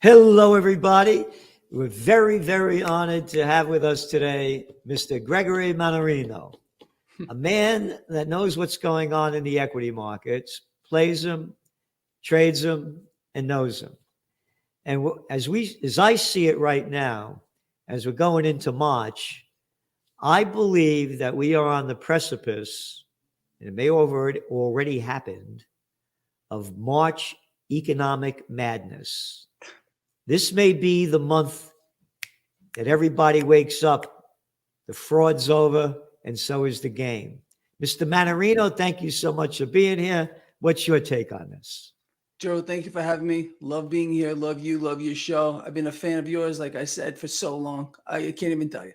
Hello, everybody. We're very, very honored to have with us today Mr. Gregory Mannarino, a man that knows what's going on in the equity markets, plays them, trades them, and knows them. And as I see it right now, as we're going into March, I believe that we are on the precipice, and it may have already happened, of March economic madness. This may be the month that everybody wakes up, the fraud's over, and so is the game. Mr. Mannarino, thank you so much for being here. What's your take on this? Gerald, thank you for having me. Love being here. Love you. Love your show. I've been a fan of yours, like I said, for so long. I can't even tell you.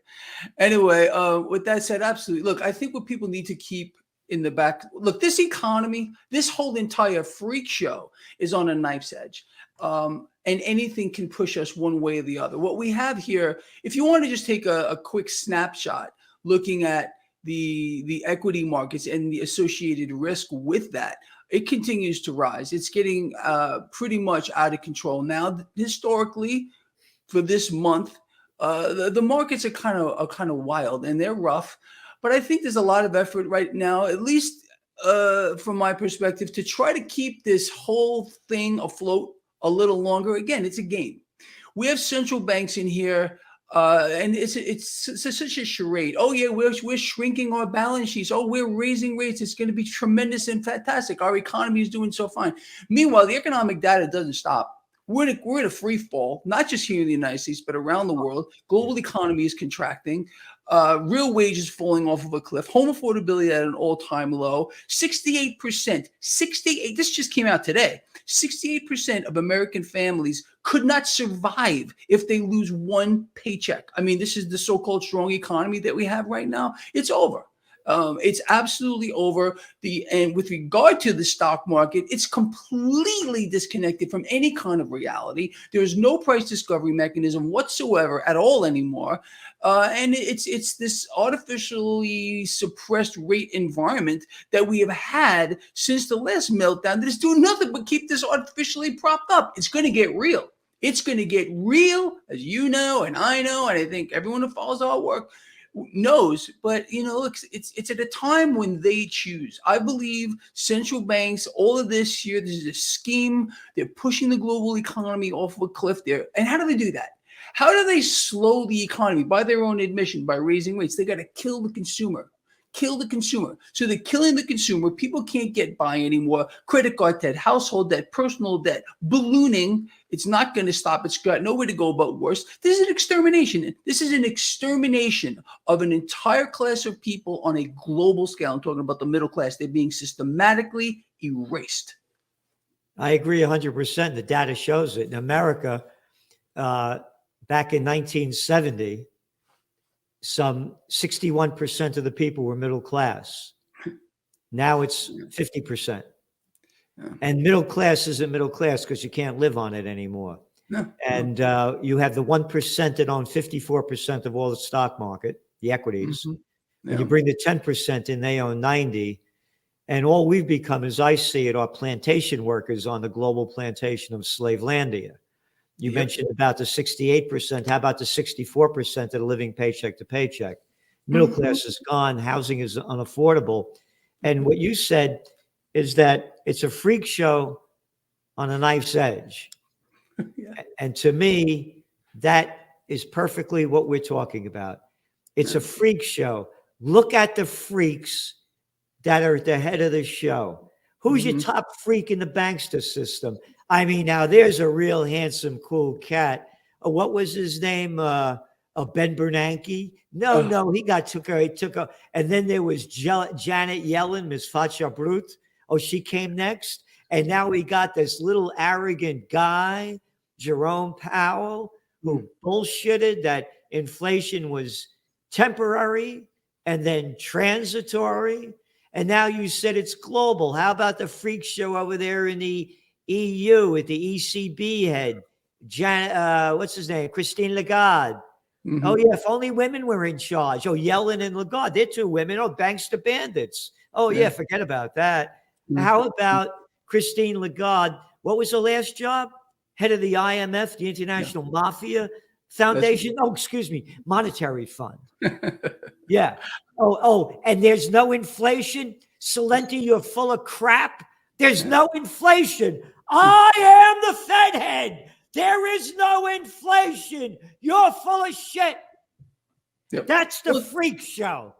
Anyway, with that said, absolutely. Look, I think what people need to keep in the back, look, this economy, this whole entire freak show is on a knife's edge. And anything can push us one way or the other. What we have here, if you want to just take a quick snapshot looking at the equity markets and the associated risk with that, it continues to rise. It's getting pretty much out of control now. Historically, for this month, the markets are kind of wild and they're rough. But I think there's a lot of effort right now, at least from my perspective, to try to keep this whole thing afloat a little longer. Again, it's a game. We have central banks in here, and it's such a charade. Oh yeah, we're shrinking our balance sheets. Oh, we're raising rates. It's going to be tremendous and fantastic. Our economy is doing so fine. Meanwhile, the economic data doesn't stop. We're in a free fall, not just here in the United States, but around the world. Global economy is contracting. Real wages falling off of a cliff. Home affordability at an all-time low. 68%. This just came out today. 68% of American families could not survive if they lose one paycheck. I mean, this is the so-called strong economy that we have right now. It's over. It's absolutely over. And with regard to the stock market, it's completely disconnected from any kind of reality. There is no price discovery mechanism whatsoever at all anymore. And it's this artificially suppressed rate environment that we have had since the last meltdown that is doing nothing but keep this artificially propped up. It's going to get real. It's going to get real, as you know, and I know, and I think everyone who follows our work knows. But look, it's at a time when they choose. I believe central banks, all of this year, this is a scheme. They're pushing the global economy off of a cliff there. And how do they do that? How do they slow the economy? By their own admission, by raising rates. They got to kill the consumer. Kill the consumer. So they're killing the consumer. People can't get by anymore. Credit card debt, household debt, personal debt, ballooning. It's not going to stop. It's got nowhere to go but worse. This is an extermination. This is an extermination of an entire class of people on a global scale. I'm talking about the middle class. They're being systematically erased. I agree 100%. The data shows it. In America, back in 1970, some 61% of the people were middle class. Now it's 50%. And middle class isn't middle class because you can't live on it anymore. And you have the 1% that own 54% of all the stock market, the equities. And you bring the 10% in, they own 90. And all we've become, as I see it, are plantation workers on the global plantation of Slavelandia. You mentioned about the 68%. How about the 64% that are living paycheck to paycheck? Middle class is gone. Housing is unaffordable. And what you said is that it's a freak show on a knife's edge. And to me, that is perfectly what we're talking about. It's a freak show. Look at the freaks that are at the head of the show. Who's your top freak in the bankster system? I mean, now there's a real handsome, cool cat. What was his name? Ben Bernanke? No, he took her. And then there was Janet Yellen, Miss Facha Brut. Oh, she came next. And now we got this little arrogant guy, Jerome Powell, who bullshitted that inflation was temporary and then transitory. And now you said it's global. How about the freak show over there in the EU with the ECB head, what's his name? Christine Lagarde. Oh, yeah, if only women were in charge. Oh, Yellen and Lagarde, they're two women. Oh, bankster bandits. Oh, yeah, forget about that. How about Christine Lagarde? What was her last job? head of the IMF, the International Mafia Foundation. Oh, excuse me, Monetary Fund. Yeah. Oh, and there's no inflation. Celente, you're full of crap. There's no inflation. I am the Fed head. There is no inflation. You're full of shit. Yep. That's the freak show.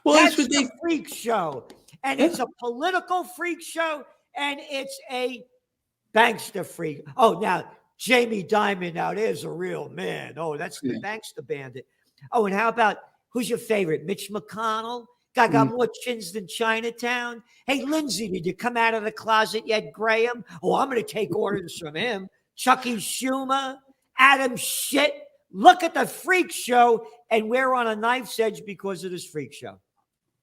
Well, That's the freak show. And it's a political freak show, and it's a bankster freak. Oh, now, Jamie Dimon, now there's a real man. Oh, that's the bankster bandit. Oh, and how about, who's your favorite? Mitch McConnell? Guy got more chins than Chinatown. Hey, Lindsay, did you come out of the closet yet, Graham? Oh, I'm going to take orders from him. Chucky Schumer, Adam Shit. Look at the freak show, and we're on a knife's edge because of this freak show.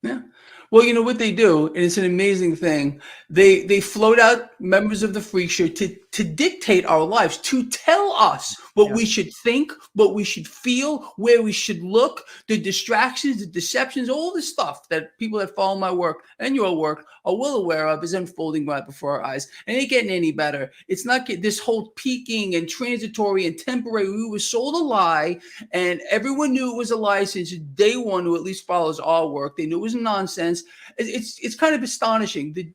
Yeah. Well, you know what they do, and it's an amazing thing. They float out members of the freak show to dictate our lives, to tell us what we should think, what we should feel, where we should look, the distractions, the deceptions, all the stuff that people that follow my work and your work are well aware of is unfolding right before our eyes. And it ain't getting any better. It's not this whole peaking and transitory and temporary. We were sold a lie, and everyone knew it was a lie since day one who at least follows our work. They knew it was nonsense. It's kind of astonishing.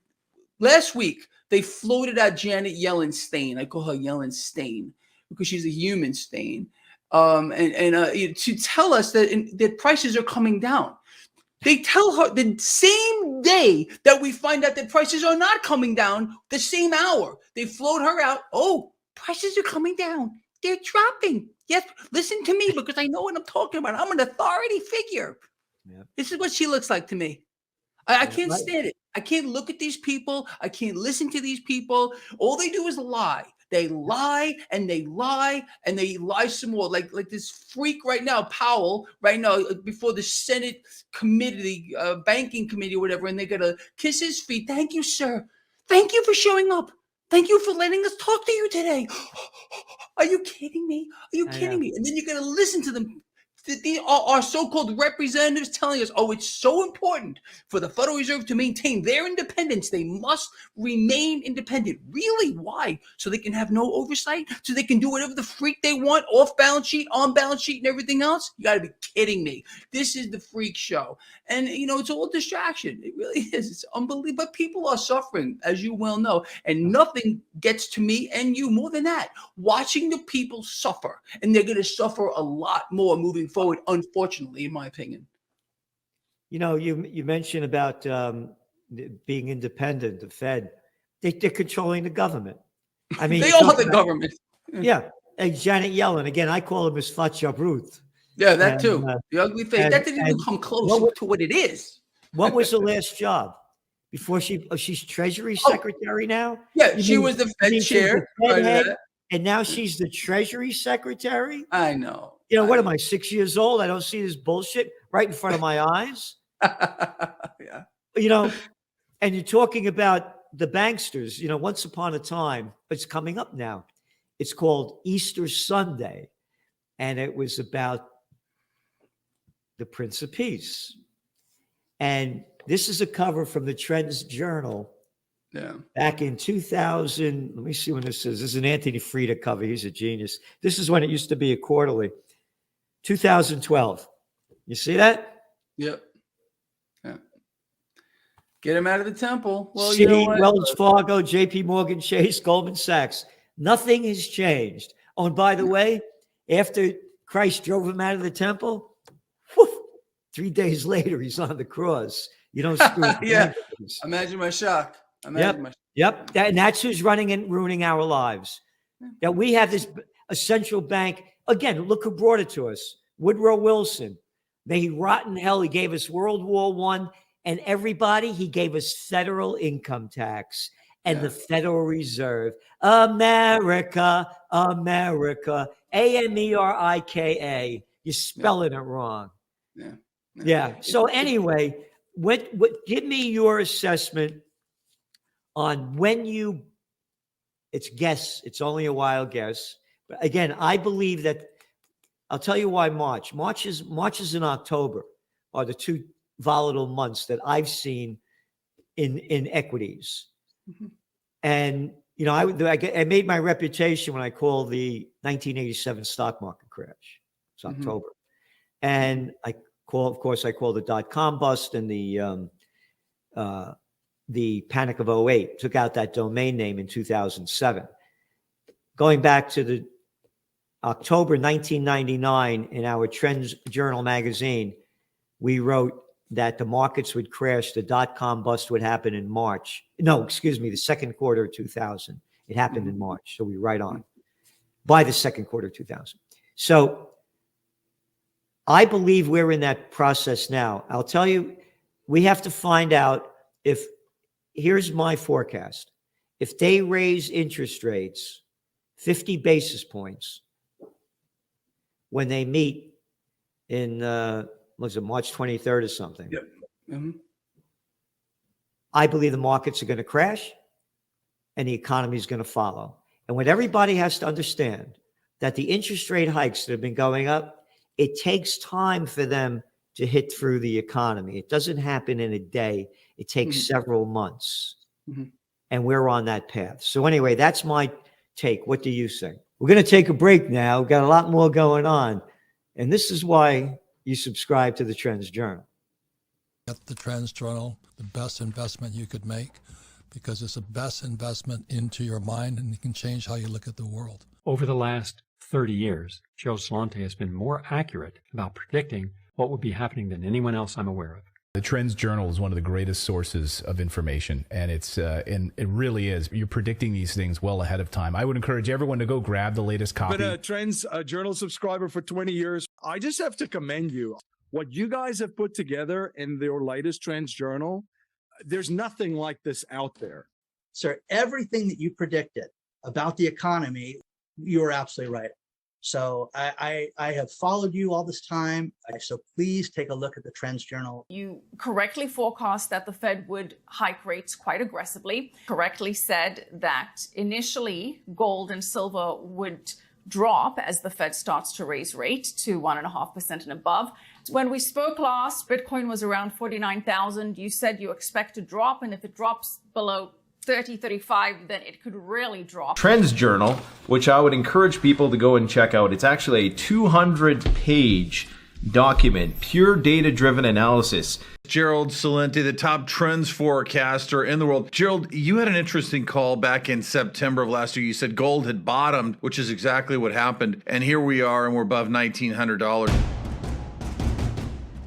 Last week, they floated out Janet Yellen's stain. I call her Yellen Stain because she's a human stain. To tell us that prices are coming down. They tell her the same day that we find out that prices are not coming down, the same hour. They float her out. Oh, prices are coming down. They're dropping. Yes, listen to me because I know what I'm talking about. I'm an authority figure. Yeah. This is what she looks like to me. I can't stand it. I can't look at these people. I can't listen to these people. All they do is lie. They lie and they lie and they lie some more. Like this freak right now, Powell, right now, before the Senate committee, banking committee or whatever, and they got to kiss his feet. Thank you, sir. Thank you for showing up. Thank you for letting us talk to you today. Are you kidding me? Are you kidding me? And then you're going to listen to them. Our so-called representatives telling us, oh, it's so important for the Federal Reserve to maintain their independence. They must remain independent. Really? Why? So they can have no oversight? So they can do whatever the freak they want, off balance sheet, on balance sheet, and everything else? You got to be kidding me. This is the freak show. And, it's all distraction. It really is. It's unbelievable. But people are suffering, as you well know. And nothing gets to me and you more than that. Watching the people suffer. And they're going to suffer a lot more moving forward, unfortunately, in my opinion. You mentioned about being independent, the Fed. They're controlling the government. I mean, they all have the government. Yeah. And Janet Yellen, again, I call her Miss Ruth. Yeah, that too. The ugly face. That didn't even come close to what it is. What was her last job? Before she's Treasury Secretary now? Yeah, she was the Fed chair. And now she's the Treasury Secretary? I know. What am I, 6 years old? I don't see this bullshit right in front of my eyes. Yeah. And you're talking about the banksters. Once upon a time, it's coming up now. It's called Easter Sunday. And it was about the Prince of Peace. And this is a cover from the Trends Journal. Yeah. Back in 2000, let me see when this is. This is an Anthony Frieda cover. He's a genius. This is when it used to be a quarterly. 2012. You see that? Yep. Yeah. Get him out of the temple. Well, Citi, Wells Fargo, JP Morgan Chase, Goldman Sachs. Nothing has changed. Oh, and by the way, after Christ drove him out of the temple, 3 days later, he's on the cross. You don't screw with yeah. Imagine my shock. Yep. And that's who's running and ruining our lives. That we have this a central bank. Again, look who brought it to us. Woodrow Wilson. May he rot in hell. He gave us World War I. And everybody, he gave us federal income tax and the Federal Reserve. America, America. America. You're spelling it wrong. Yeah. So anyway, give me your assessment on when it's only a wild guess. But again, I believe that, I'll tell you why March. March is in October are the two volatile months that I've seen in equities. Mm-hmm. And you know, I made my reputation when I called the 1987 stock market crash. It's October. And I called the dot-com bust and the panic of '08, took out that domain name in 2007. Going back to the October 1999 in our Trends Journal magazine, we wrote that the markets would crash. The dot-com bust would happen in March. No, excuse me, the second quarter of 2000. It happened in March. So we write on by the second quarter of 2000. So I believe we're in that process now. I'll tell you, we have to find out if, here's my forecast. If they raise interest rates 50 basis points when they meet in, was it March 23rd or something? Yep. I believe the markets are going to crash and the economy is going to follow. And what everybody has to understand, that the interest rate hikes that have been going up, it takes time for them to hit through the economy. It doesn't happen in a day. It takes several months. And we're on that path. So anyway, that's my take. What do you think? We're going to take a break now. We've got a lot more going on. And this is why you subscribe to the Trends Journal. Get the Trends Journal, the best investment you could make, because it's the best investment into your mind, and it can change how you look at the world. Over the last 30 years, Gerald Celente has been more accurate about predicting what would be happening than anyone else I'm aware of. The Trends Journal is one of the greatest sources of information, and and it really is. You're predicting these things well ahead of time. I would encourage everyone to go grab the latest copy. Been a Trends Journal subscriber for 20 years. I just have to commend you. What you guys have put together in your latest Trends Journal, there's nothing like this out there. Sir, everything that you predicted about the economy, you were absolutely right. So I have followed you all this time. So please take a look at the Trends Journal. You correctly forecast that the Fed would hike rates quite aggressively, correctly said that initially gold and silver would drop as the Fed starts to raise rate to 1.5% and above. When we spoke last, Bitcoin was around 49,000. You said you expect to drop, and if it drops below 30, 35, then it could really drop. Trends Journal, which I would encourage people to go and check out. It's actually a 200-page document, pure data-driven analysis. Gerald Celente, the top trends forecaster in the world. Gerald, you had an interesting call back in September of last year. You said gold had bottomed, which is exactly what happened. And here we are, and we're above $1,900.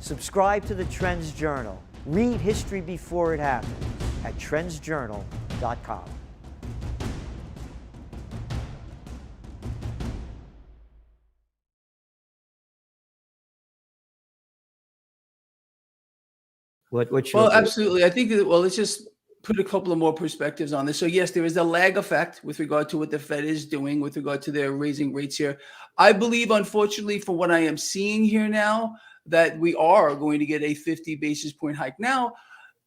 Subscribe to the Trends Journal. Read history before it happened at trendsjournal.com. What should Well, absolutely. I think that, well, let's just put a couple of more perspectives on this. So yes, there is a lag effect with regard to what the Fed is doing with regard to their raising rates here. I believe, unfortunately, for what I am seeing here now, that we are going to get a 50 basis point hike. Now,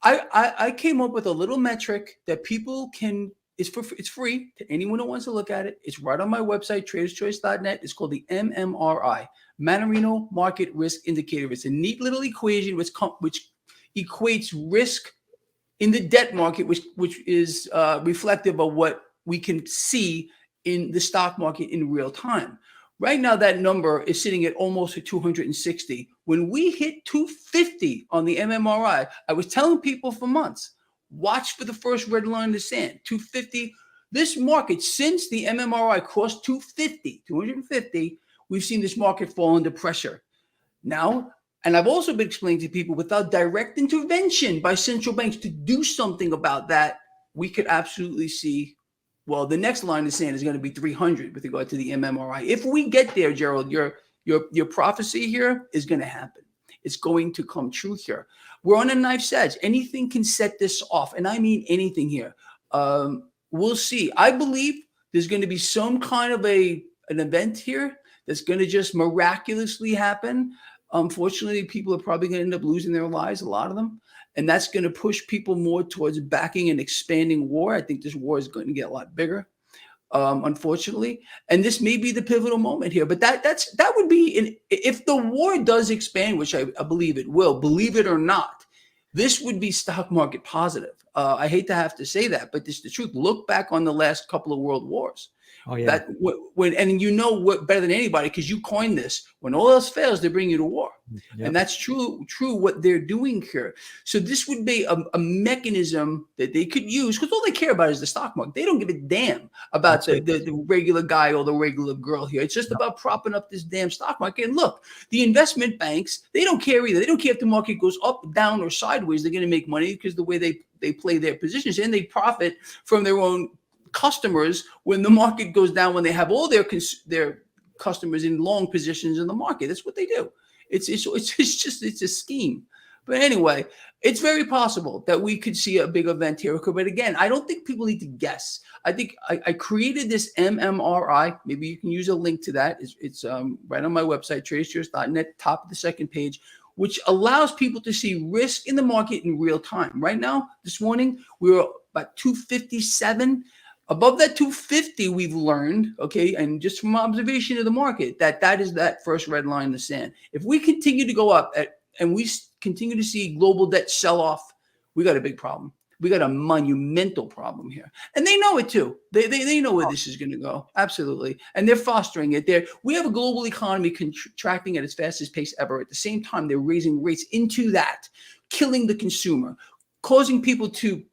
I came up with a little metric that people can, it's free to anyone who wants to look at it. It's right on my website, traderschoice.net. It's called the MMRI, Mannarino Market Risk Indicator. It's a neat little equation which equates risk in the debt market, which is reflective of what we can see in the stock market in real time. Right now, that number is sitting at almost 260. When we hit 250 on the MMRI, I was telling people for months, watch for the first red line in the sand, 250. This market, since the MMRI crossed 250, we've seen this market fall under pressure. Now, and I've also been explaining to people, without direct intervention by central banks to do something about that, we could absolutely see, well, the next line in the sand is going to be 300 with regard to the MMRI. If we get there, Gerald, your prophecy here is going to happen. It's going to come true here. We're on a knife's edge. Anything can set this off, and I mean anything here. We'll see. I believe there's going to be some kind of an event here that's going to just miraculously happen. Unfortunately, people are probably going to end up losing their lives, a lot of them. And that's going to push people more towards backing and expanding war. I think this war is going to get a lot bigger, unfortunately. And this may be the pivotal moment here. But that would be, if the war does expand, which I believe it will, believe it or not, this would be stock market positive. I hate to have to say that, but this is the truth. Look back on the last couple of world wars. Oh yeah. That when and you know what better than anybody because you coined this. When all else fails, they bring you to war, and that's true what they're doing here. So this would be a mechanism that they could use because all they care about is the stock market. They don't give a damn about the regular guy or the regular girl here. It's just about propping up this damn stock market. And look, the investment banks, they don't care either. They don't care if the market goes up, down, or sideways. They're going to make money because the way they play their positions, and they profit from their own customers when the market goes down, when they have all their customers in long positions in the market. That's what they do. It's a scheme. But anyway, it's very possible that we could see a big event here. But again, I don't think people need to guess. I think I created this MMRI. Maybe you can use a link to that. It's right on my website, tradecheers.net, top of the second page, which allows people to see risk in the market in real time. Right now, this morning, we were about 257. Above that 250, we've learned, okay, and just from observation of the market, that is that first red line in the sand. If we continue to go up and we continue to see global debt sell off, we got a big problem. We got a monumental problem here. And they know it too. They know where this is going to go. Absolutely. And they're fostering it. We have a global economy contracting at its fastest pace ever. At the same time, they're raising rates into that, killing the consumer, causing people to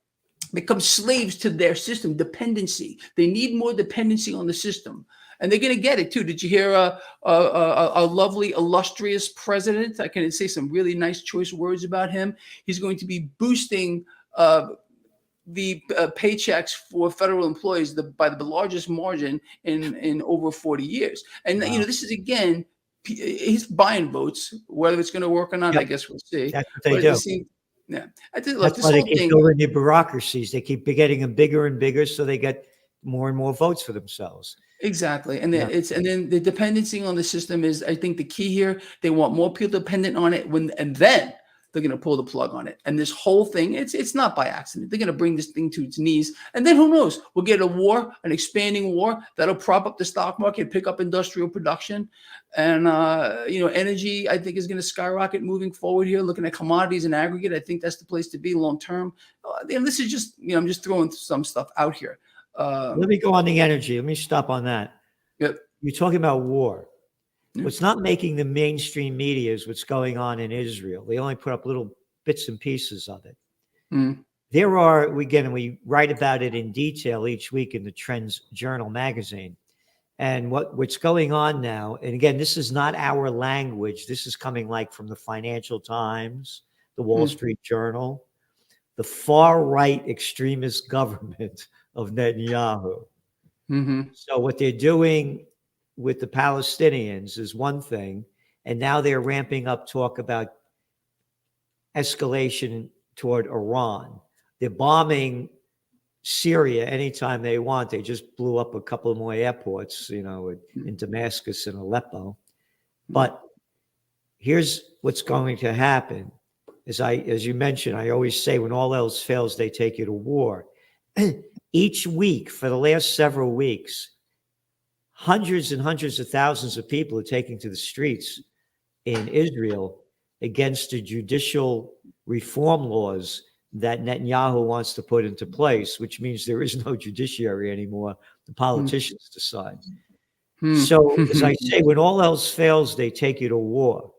become slaves to their system, dependency. They need more dependency on the system. And they're going to get it too. Did you hear a lovely, illustrious president? I can say some really nice choice words about him. He's going to be boosting the paychecks for federal employees by the largest margin in over 40 years. And, you know, this is, again, he's buying votes. Whether it's going to work or not, I guess we'll see. That's what they do. Yeah, look, that's this why they whole keep thing. building the bureaucracies. They keep getting them bigger and bigger, so they get more and more votes for themselves. Exactly, and then then the dependency on the system is, I think, the key here. They want more people dependent on it, and then they're going to pull the plug on it. And this whole thing, it's not by accident. They're going to bring this thing to its knees, and then who knows? We'll get a war, an expanding war that'll prop up the stock market, pick up industrial production, and energy. I think is going to skyrocket moving forward here. Looking at commodities in aggregate, I think that's the place to be long term. And this is just, I'm just throwing some stuff out here. Let me go on the energy. Let me stop on that. Yep. You're talking about war. What's not making the mainstream media is what's going on in Israel. They only put up little bits and pieces of it. There are, we write about it in detail each week in the Trends Journal magazine. And what's going on now, and again, this is not our language. This is coming like from the Financial Times, the Wall Street Journal, the far-right extremist government of Netanyahu. So what they're doing with the Palestinians is one thing, and now they're ramping up talk about escalation toward Iran. They're bombing Syria anytime they want. They just blew up a couple more airports, in Damascus and Aleppo. But here's what's going to happen. As you mentioned, I always say, when all else fails, they take you to war. Each week, for the last several weeks, hundreds and hundreds of thousands of people are taking to the streets in Israel against the judicial reform laws that Netanyahu wants to put into place, which means there is no judiciary anymore. The politicians decide. So, as I say, when all else fails, they take you to war.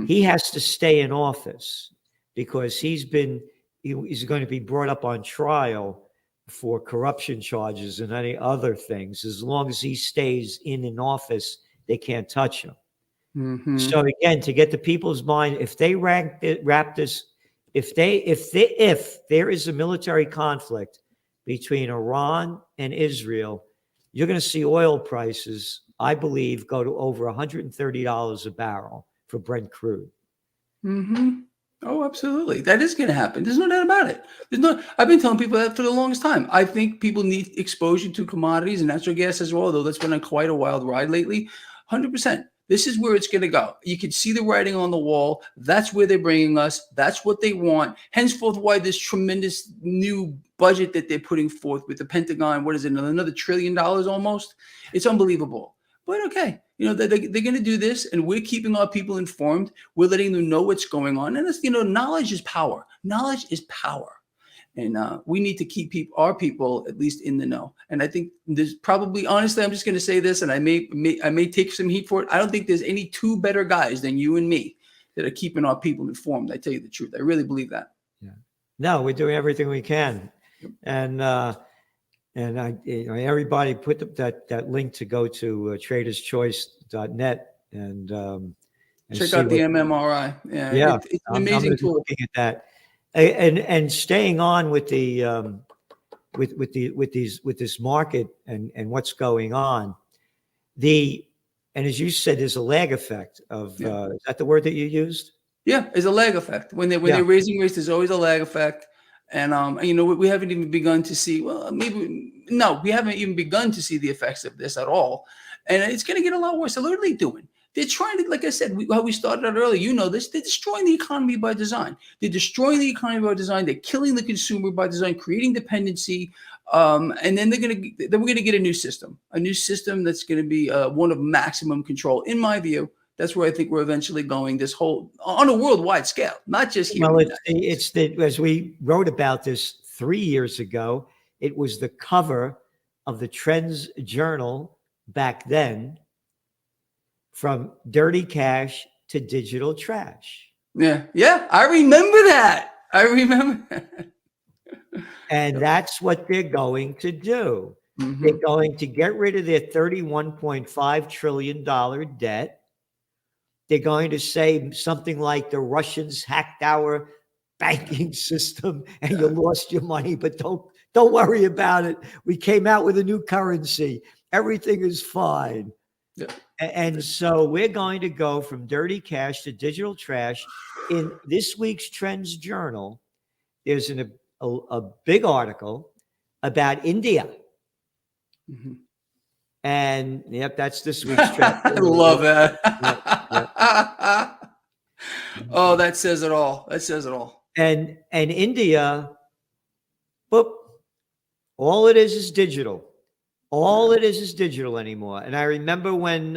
He has to stay in office because he's going to be brought up on trial for corruption charges and any other things. As long as he stays in office, they can't touch him. So again, to get the people's mind, if they wrap this, if there is a military conflict between Iran and Israel, you're going to see oil prices, I believe, go to over $130 a barrel for Brent crude. Oh, absolutely. That is going to happen. There's no doubt about it. I've been telling people that for the longest time. I think people need exposure to commodities and natural gas as well, though that's been on quite a wild ride lately. 100%. This is where it's going to go. You can see the writing on the wall. That's where they're bringing us. That's what they want. Henceforth, why this tremendous new budget that they're putting forth with the Pentagon, what is it, another $1 trillion almost? It's unbelievable. But okay, You know, they're going to do this, and we're keeping our people informed. We're letting them know what's going on. And it's, you know, knowledge is power. Knowledge is power. And we need to keep our people at least in the know. And I think there's probably, honestly, I'm just going to say this, and I may take some heat for it. I don't think there's any two better guys than you and me that are keeping our people informed. I tell you the truth. I really believe that. Yeah. No, we're doing everything we can. And I, you know, everybody put that link to go to traderschoice.net and check out the MMRI. Yeah, it's an amazing tool. Looking at that, and staying on with the with this market and what's going on. And as you said, there's a lag effect of is that the word that you used? Yeah, it's a lag effect. When they're raising rates, there's always a lag effect. And you know, we haven't even begun to see. Well, we haven't even begun to see the effects of this at all. And it's going to get a lot worse. So what are they doing? They're trying to, like I said, how we started out earlier. You know this. They're destroying the economy by design. They're destroying the economy by design. They're killing the consumer by design, creating dependency. And then we're going to get a new system that's going to be one of maximum control, in my view. That's where I think we're eventually going. This whole on a worldwide scale, not just here. Well, it's as we wrote about this 3 years ago. It was the cover of the Trends Journal back then, from dirty cash to digital trash. Yeah, I remember that. And that's what they're going to do. Mm-hmm. They're going to get rid of their $31.5 trillion debt. They're going to say something like the Russians hacked our banking system and you lost your money, but don't worry about it. We came out with a new currency. Everything is fine. Yeah. And so we're going to go from dirty cash to digital trash. In this week's Trends Journal, there's a big article about India. Mm-hmm. And yep, that's this week's Trends. I love that. Yep. Oh, that says it all. That says it all. And India, boop, all it is digital. All it is digital anymore. And I remember when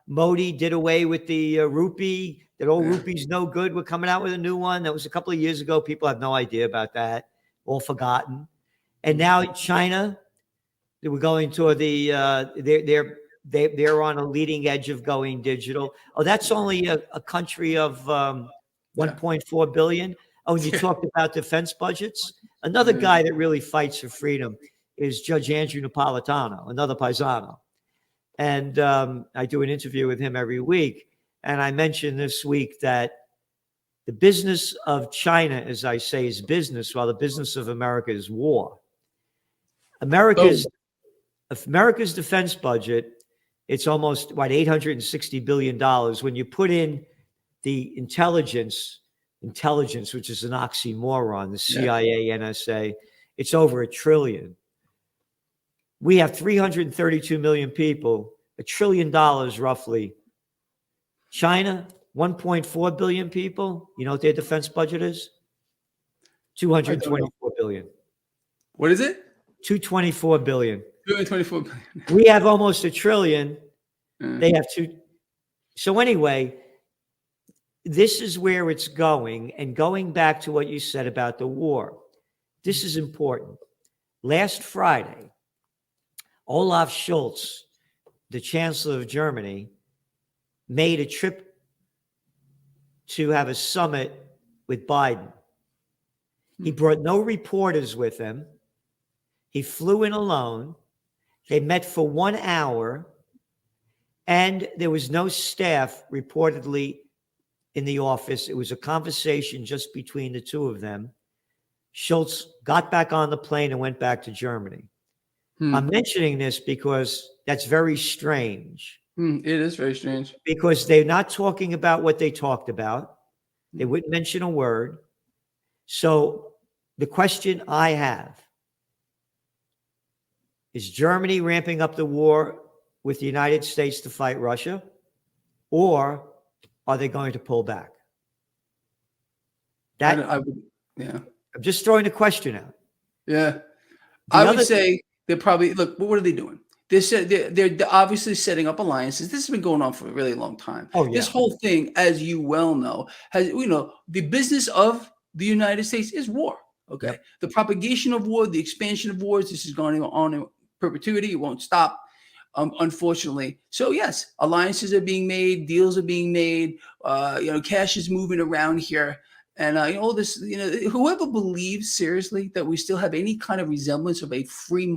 Modi did away with the rupee, that old rupee's no good. We're coming out with a new one. That was a couple of years ago. People have no idea about that. All forgotten. And now China, they were going toward the they're on a leading edge of going digital. Oh, that's only a country of 1.4 billion. Oh, and you talked about defense budgets. Another guy that really fights for freedom is Judge Andrew Napolitano, another paisano. And I do an interview with him every week. And I mentioned this week that the business of China, as I say, is business, while the business of America is war. America's defense budget, it's almost, $860 billion. When you put in the intelligence, which is an oxymoron, the CIA, NSA, it's over $1 trillion. We have 332 million people, $1 trillion roughly. China, 1.4 billion people. You know what their defense budget is? 224 billion. What is it? 224 billion. 224 billion. We have almost $1 trillion. They have two. So anyway, this is where it's going. And going back to what you said about the war, this is important. Last Friday, Olaf Scholz, the Chancellor of Germany, made a trip to have a summit with Biden. He brought no reporters with him. He flew in alone. They met for 1 hour, and there was no staff reportedly in the office. It was a conversation just between the two of them. Scholz got back on the plane and went back to Germany. I'm mentioning this because that's very strange. It is very strange. Because they're not talking about what they talked about. They wouldn't mention a word. So the question I have is Germany ramping up the war with the United States to fight Russia, or are they going to pull back? I'm just throwing the question out. Yeah. I would say they're probably, look, what are they doing? They're obviously setting up alliances. This has been going on for a really long time. Oh, yeah. This whole thing, as you well know, the business of the United States is war. Okay. Yep. The propagation of war, the expansion of wars, this is going on in perpetuity. It won't stop, unfortunately. So yes, alliances are being made, deals are being made, cash is moving around here. And all this, whoever believes seriously that we still have any kind of resemblance of a free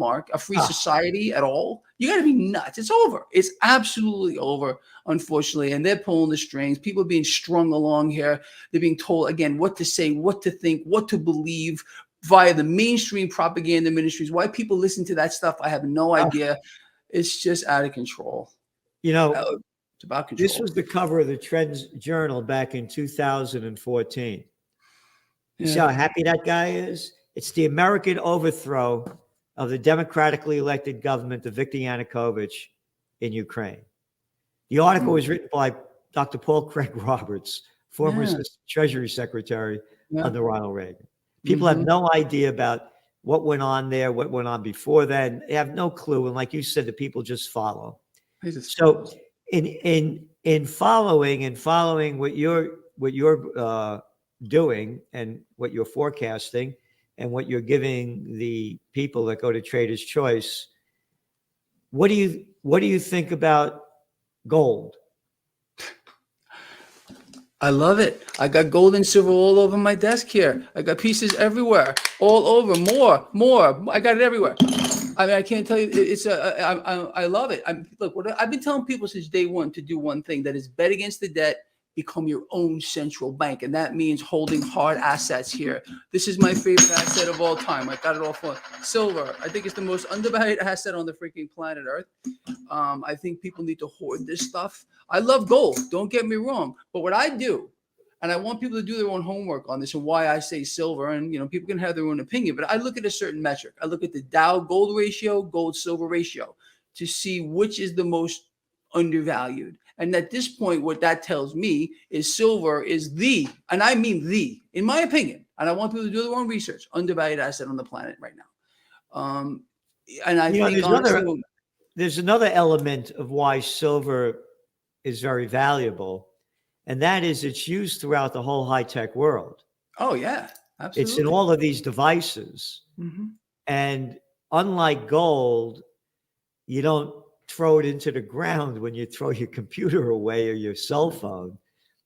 society at all, you got to be nuts. It's over. It's absolutely over, unfortunately. And they're pulling the strings. People are being strung along here. They're being told, again, what to say, what to think, what to believe via the mainstream propaganda ministries. Why people listen to that stuff, I have no idea. It's just out of control. It's about control. This was the cover of the Trends Journal back in 2014. You see how happy that guy is? It's the American overthrow of the democratically elected government of Viktor Yanukovych in Ukraine. The article was written by Dr. Paul Craig Roberts, former Treasury Secretary under Ronald Reagan. People have no idea about what went on there, what went on before then. They have no clue. And like you said, the people just follow. So in following what you're doing and what you're forecasting and what you're giving the people that go to Trader's Choice, what do you think about gold? I love it. I got gold and silver all over my desk here. I got pieces everywhere, all over. More. I got it everywhere. I mean, I can't tell you. I love it. Look, I've been telling people since day one to do one thing, that is bet against the debt, become your own central bank. And that means holding hard assets here. This is my favorite asset of all time. I got it all for silver. I think it's the most undervalued asset on the freaking planet Earth. I think people need to hoard this stuff. I love gold. Don't get me wrong. But what I do, and I want people to do their own homework on this and why I say silver, and people can have their own opinion, but I look at a certain metric. I look at the Dow gold ratio, gold silver ratio, to see which is the most undervalued. And at this point, what that tells me is silver is and I mean in my opinion, and I want people to do their own research, undervalued asset on the planet right now. And I think there's another element of why silver is very valuable, and that is it's used throughout the whole high-tech world. Oh, yeah, absolutely. It's in all of these devices. And unlike gold, you don't throw it into the ground when you throw your computer away or your cell phone.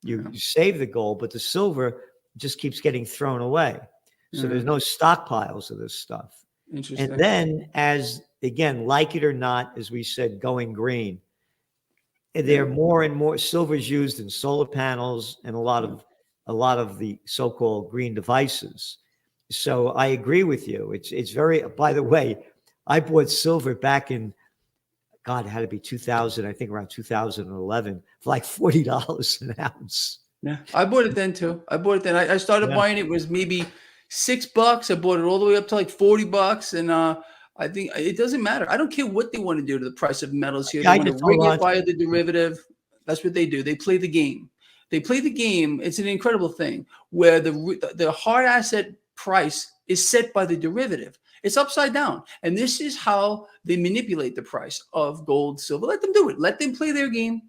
You save the gold, but the silver just keeps getting thrown away. So there's no stockpiles of this stuff. Interesting. And then, as again, like it or not, as we said, going green, there are more and more silvers used in solar panels and a lot of the so-called green devices. So I agree with you. It's very. By the way, I bought silver back in, God, it had to be 2000. I think around 2011 for like $40 an ounce. Yeah, I bought it then too. I started buying it was maybe $6. I bought it all the way up to like $40, and I think it doesn't matter. I don't care what they want to do to the price of metals here. They want to rig it via the derivative. That's what they do. They play the game. It's an incredible thing where the hard asset price is set by the derivative. It's upside down. And this is how they manipulate the price of gold, silver. Let them do it. Let them play their game.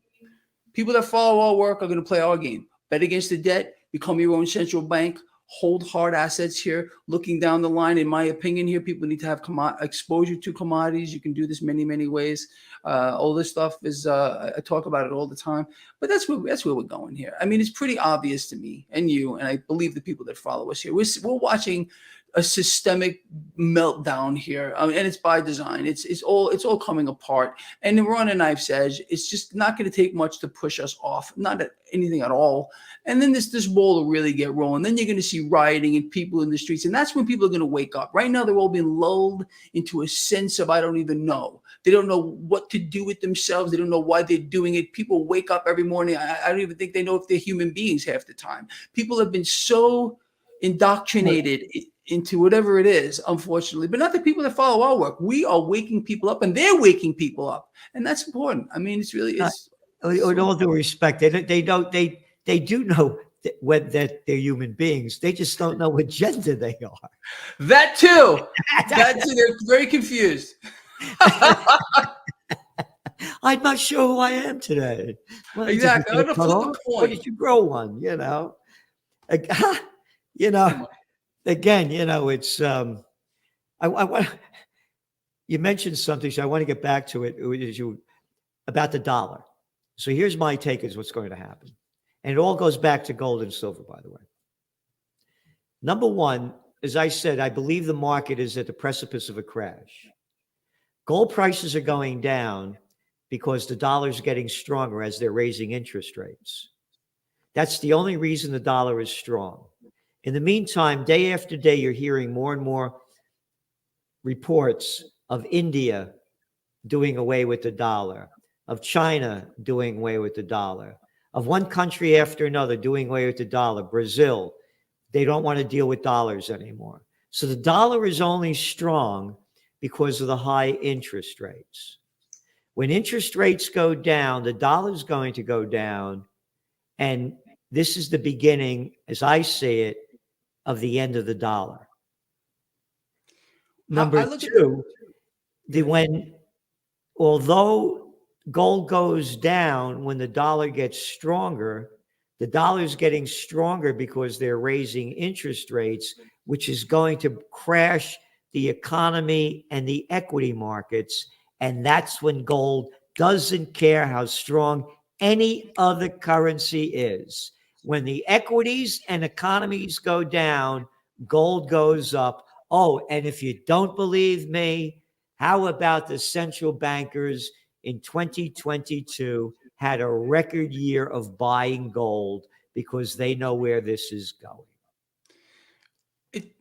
People that follow our work are going to play our game. Bet against the debt, become your own central bank, hold hard assets here. Looking down the line, in my opinion here, people need to have exposure to commodities. You can do this many, many ways. All this stuff is, I talk about it all the time, but that's where we're going here. I mean, it's pretty obvious to me and you, and I believe the people that follow us here. We're watching a systemic meltdown here, and it's by design. It's all coming apart, and we're on a knife's edge. It's just not going to take much to push us off, not anything at all. And then this ball will really get rolling. Then you're going to see rioting and people in the streets, and that's when people are going to wake up. Right now, they're all being lulled into a sense of I don't even know. They don't know what to do with themselves. They don't know why they're doing it. People wake up every morning. I don't even think they know if they're human beings half the time. People have been so indoctrinated into whatever it is, unfortunately, but not the people that follow our work. We are waking people up, and they're waking people up, and that's important. I mean, with all due respect, they do know that they're human beings. They just don't know what gender they are. That too. They're very confused. I'm not sure who I am today. Well, did you Exactly. get I'm a gonna flip the cutoff? Or coin. did you grow one? You know, Ag- you know, again, you know, it's, I want, you mentioned something, so I want to get back to it, which is about the dollar. So here's my take is what's going to happen. And it all goes back to gold and silver, by the way. Number one, as I said, I believe the market is at the precipice of a crash. Gold prices are going down because the dollar is getting stronger as they're raising interest rates. That's the only reason the dollar is strong. In the meantime, day after day, you're hearing more and more reports of India doing away with the dollar, of China doing away with the dollar, of one country after another doing away with the dollar. Brazil, they don't want to deal with dollars anymore. So the dollar is only strong because of the high interest rates. When interest rates go down, the dollar is going to go down. And this is the beginning, as I see it, of the end of the dollar. Number two, although gold goes down when the dollar gets stronger, the dollar is getting stronger because they're raising interest rates, which is going to crash the economy and the equity markets. And that's when gold doesn't care how strong any other currency is. When the equities and economies go down, gold goes up. Oh, and if you don't believe me, how about the central bankers in 2022 had a record year of buying gold because they know where this is going?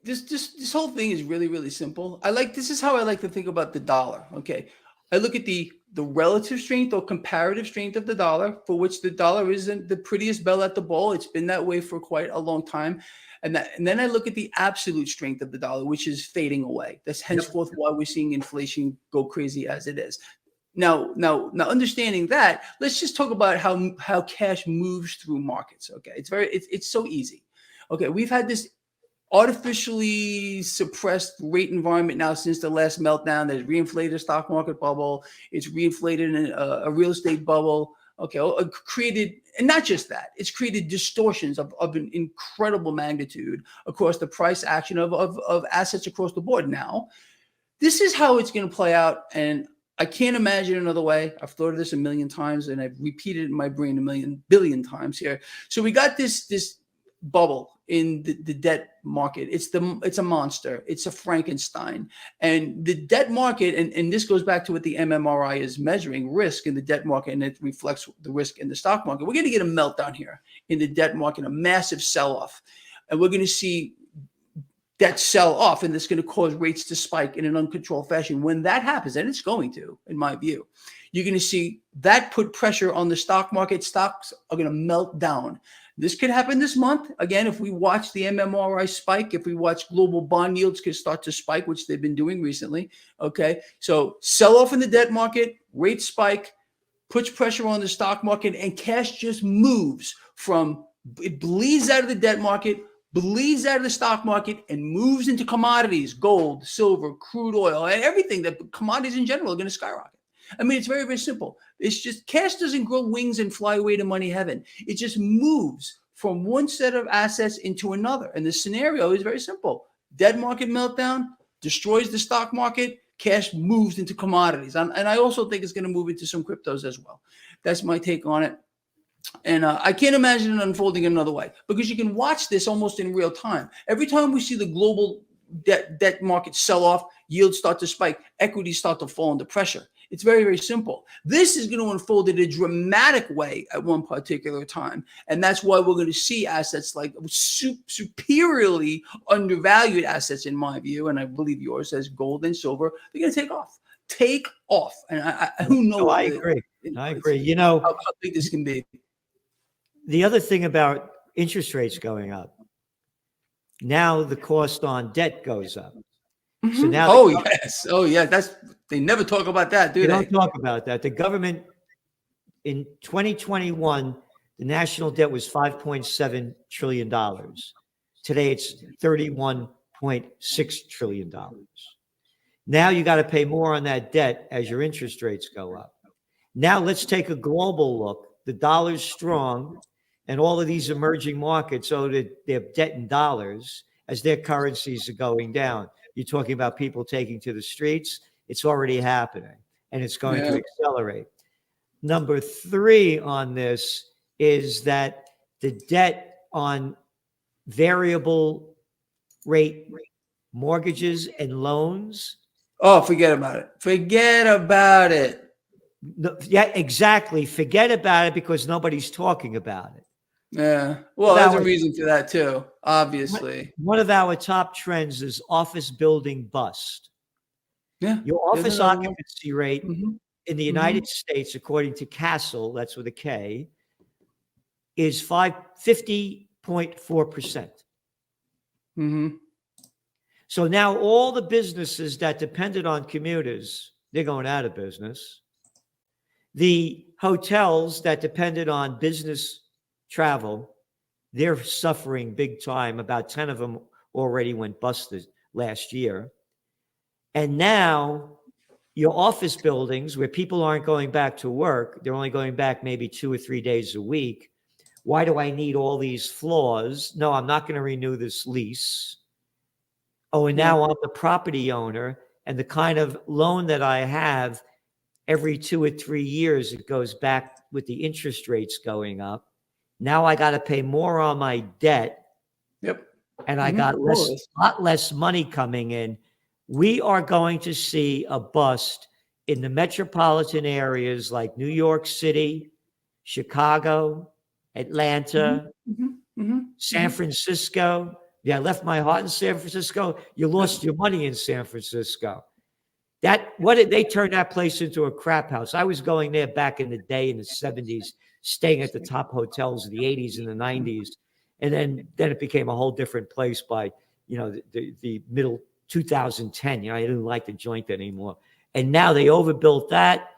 This whole thing is really, really simple. This is how I like to think about the dollar. Okay. I look at the relative strength or comparative strength of the dollar, for which the dollar isn't the prettiest belle at the ball. It's been that way for quite a long time. And then I look at the absolute strength of the dollar, which is fading away. That's henceforth why we're seeing inflation go crazy as it is. Now, understanding that, let's just talk about how cash moves through markets. Okay. It's so easy. Okay. We've had this artificially suppressed rate environment now since the last meltdown. There's reinflated a stock market bubble. It's reinflated a real estate bubble. Okay, created, and not just that, it's created distortions of an incredible magnitude across the price action of assets across the board. Now, this is how it's going to play out, and I can't imagine another way. I've thought of this a million times, and I've repeated it in my brain a billion times here. So we got this bubble in the debt market. It's a monster. It's a Frankenstein. And the debt market, and this goes back to what the MMRI is measuring, risk in the debt market, and it reflects the risk in the stock market. We're going to get a meltdown here in the debt market, a massive sell-off. And we're going to see debt sell off, and it's going to cause rates to spike in an uncontrolled fashion. When that happens, and it's going to, in my view, you're going to see that put pressure on the stock market. Stocks are going to melt down. This could happen this month. Again, if we watch the MMRI spike, if we watch global bond yields could start to spike, which they've been doing recently. Okay. So sell off in the debt market, rates spike, puts pressure on the stock market, and cash just moves it bleeds out of the debt market, bleeds out of the stock market, and moves into commodities, gold, silver, crude oil, and everything. That commodities in general are going to skyrocket. I mean, it's very, very simple. It's just cash doesn't grow wings and fly away to money heaven. It just moves from one set of assets into another. And the scenario is very simple. Debt market meltdown destroys the stock market. Cash moves into commodities. And I also think it's going to move into some cryptos as well. That's my take on it. And I can't imagine it unfolding another way, because you can watch this almost in real time. Every time we see the global debt market sell off, yields start to spike, equities start to fall under pressure. It's very, very simple. This is going to unfold in a dramatic way at one particular time. And that's why we're going to see assets like superiorly undervalued assets, in my view, and I believe yours, as gold and silver, they're going to take off. And who knows? No, I agree. I agree. You know, how big this can be. The other thing about interest rates going up, now the cost on debt goes up. Mm-hmm. So now, yes. Oh, yeah. They never talk about that, do they? Don't talk about that. The government in 2021, the national debt was $5.7 trillion. Today, it's $31.6 trillion. Now you got to pay more on that debt as your interest rates go up. Now let's take a global look. The dollar's strong, and all of these emerging markets owe their debt in dollars as their currencies are going down. You're talking about people taking to the streets. It's already happening, and it's going to accelerate. Number 3 on this is that the debt on variable rate mortgages and loans. Oh, forget about it. Forget about it. No, yeah, exactly. Forget about it because nobody's talking about it. Yeah. Well, there's a reason for that too, obviously. One of our top trends is office building bust. Yeah. Your office occupancy rate in the United States, according to Castle, that's with a K, is 50.4%. So now all the businesses that depended on commuters, they're going out of business. The hotels that depended on business travel, they're suffering big time. About 10 of them already went busted last year. And now your office buildings where people aren't going back to work, they're only going back maybe 2 or 3 days a week. Why do I need all these floors? No, I'm not going to renew this lease. Oh, and now I'm the property owner, and the kind of loan that I have, every 2 or 3 years, it goes back with the interest rates going up. Now I got to pay more on my debt. Yep. And I got a lot less money coming in. We are going to see a bust in the metropolitan areas like New York City, Chicago, Atlanta, San Francisco. Yeah, I left my heart in San Francisco. You lost your money in San Francisco. They turned that place into a crap house. I was going there back in the day in the 70s, staying at the top hotels in the 80s and the 90s. And then it became a whole different place by, the middle 2010. I didn't like the joint anymore. And now they overbuilt that.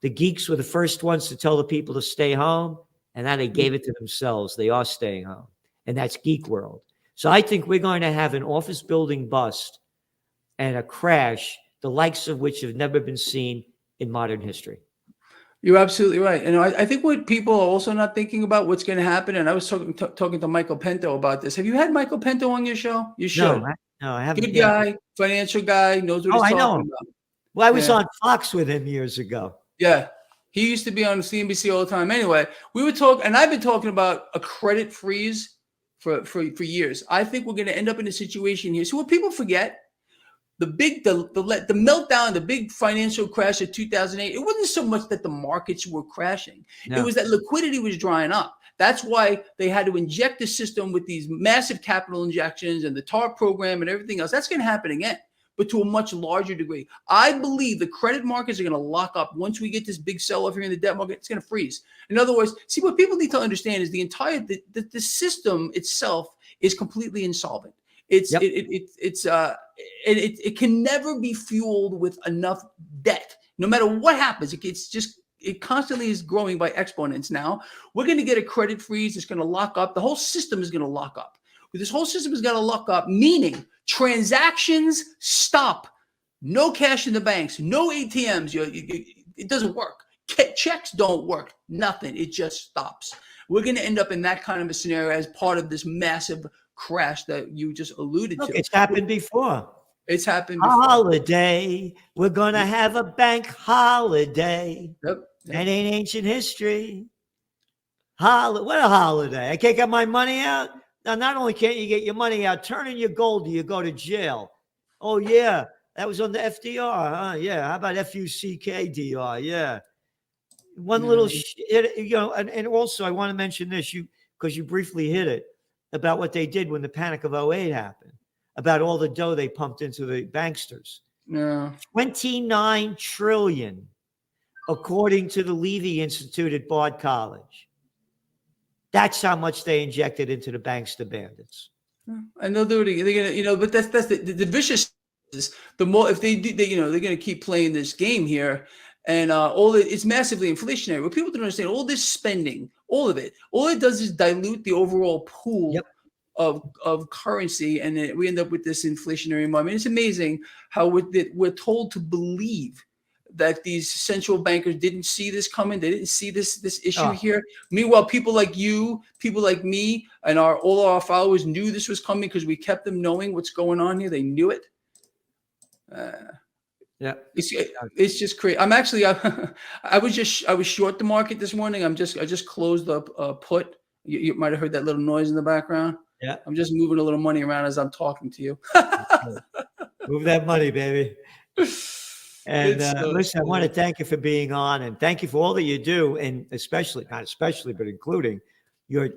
The geeks were the first ones to tell the people to stay home. And now they gave it to themselves. They are staying home. And that's geek world. So I think we're going to have an office building bust and a crash, the likes of which have never been seen in modern history. You're absolutely right. And I think what people are also not thinking about what's going to happen, and I was talking to Michael Pinto about this. Have you had Michael Pinto on your show? You should. No, I haven't. Good guy, financial guy, knows what he's talking about. Well, I was on Fox with him years ago. Yeah. He used to be on CNBC all the time. Anyway, we were talking, and I've been talking about a credit freeze for years. I think we're going to end up in a situation here. So what people forget, the meltdown, the big financial crash of 2008, it wasn't so much that the markets were crashing. No. It was that liquidity was drying up. That's why they had to inject the system with these massive capital injections and the TARP program and everything else. That's going to happen again, but to a much larger degree. I believe the credit markets are going to lock up once we get this big sell-off here in the debt market. It's going to freeze. In other words, see, what people need to understand is the system itself is completely insolvent. It can never be fueled with enough debt. No matter what happens, it constantly is growing by exponents. Now we're going to get a credit freeze. It's going to lock up. The whole system is going to lock up. This whole system is going to lock up, meaning transactions stop. No cash in the banks. No ATMs. It doesn't work. Checks don't work. Nothing. It just stops. We're going to end up in that kind of a scenario as part of this massive crash that you just alluded to. It's happened before. It's happened before. Holiday. We're going to have a bank holiday. Yep. That ain't ancient history. What a holiday. I can't get my money out. Now, not only can't you get your money out, turn in your gold, you go to jail. Oh, yeah. That was on the FDR, huh? Yeah. How about FUCKDR? Yeah. One little, and also I want to mention this, because you briefly hit it, about what they did when the Panic of 08 happened, about all the dough they pumped into the banksters. Yeah. 29 trillion, according to the Levy Institute at Bard College. That's how much they injected into the bankster bandits. And they'll do it. They're gonna, but that's the vicious. The more if they do, they're going to keep playing this game here, and it's massively inflationary. What people don't understand, all this spending, all of it, all it does is dilute the overall pool of currency, and we end up with this inflationary environment. It's amazing how we're told to believe that these central bankers didn't see this coming. They didn't see this issue Oh. here. Meanwhile, people like you, people like me, and all our followers knew this was coming because we kept them knowing what's going on here. They knew it. Yeah. It's just crazy. I'm actually I was short the market this morning. I just closed up put. You might have heard that little noise in the background. Yeah. I'm just moving a little money around as I'm talking to you. Move that money, baby. And listen, I want to thank you for being on, and thank you for all that you do, and not especially, but including you're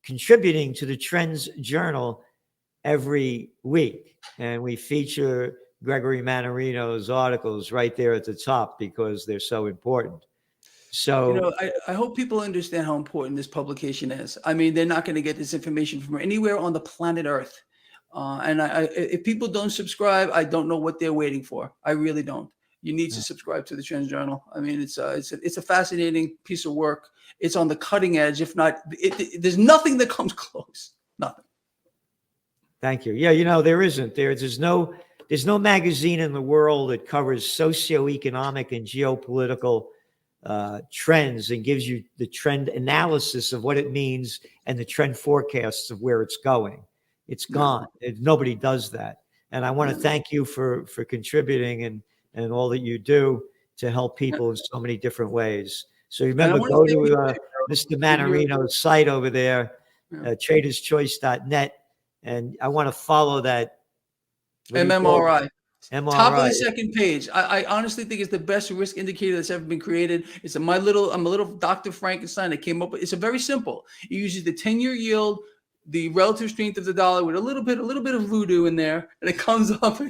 contributing to the Trends Journal every week. And we feature Gregory Mannarino's articles right there at the top because they're so important. So, I hope people understand how important this publication is. I mean, they're not going to get this information from anywhere on the planet Earth. And if people don't subscribe, I don't know what they're waiting for. I really don't. You need to subscribe to the Trends Journal. I mean, it's a fascinating piece of work. It's on the cutting edge. If not, there's nothing that comes close. Nothing. thank you. Yeah, there isn't. There's no magazine in the world that covers socioeconomic and geopolitical trends and gives you the trend analysis of what it means and the trend forecasts of where it's going. It's gone. Nobody does that. And I want to thank you for contributing and all that you do to help people in so many different ways. So remember, go to Mr. Mannarino's site over there, traderschoice.net. And I want to follow that. MMRI. MRI. Top of the second page. I honestly think it's the best risk indicator that's ever been created. I'm a little Dr. Frankenstein that came up with. It's a very simple. It uses the 10-year yield, the relative strength of the dollar with a little bit of voodoo in there, and it comes up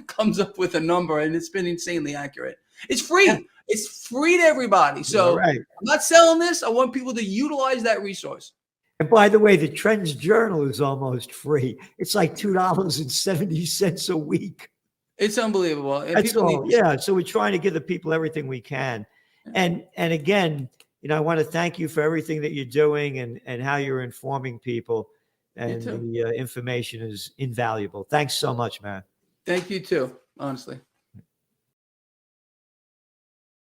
with a number, and it's been insanely accurate. It's free. Yeah. It's free to everybody. So I'm not selling this. I want people to utilize that resource. And by the way, the Trends Journal is almost free. It's like $2.70 a week. It's unbelievable. And that's all. Yeah. So we're trying to give the people everything we can. And again, I want to thank you for everything that you're doing and how you're informing people. And the information is invaluable. Thanks so much, man. Thank you too, honestly.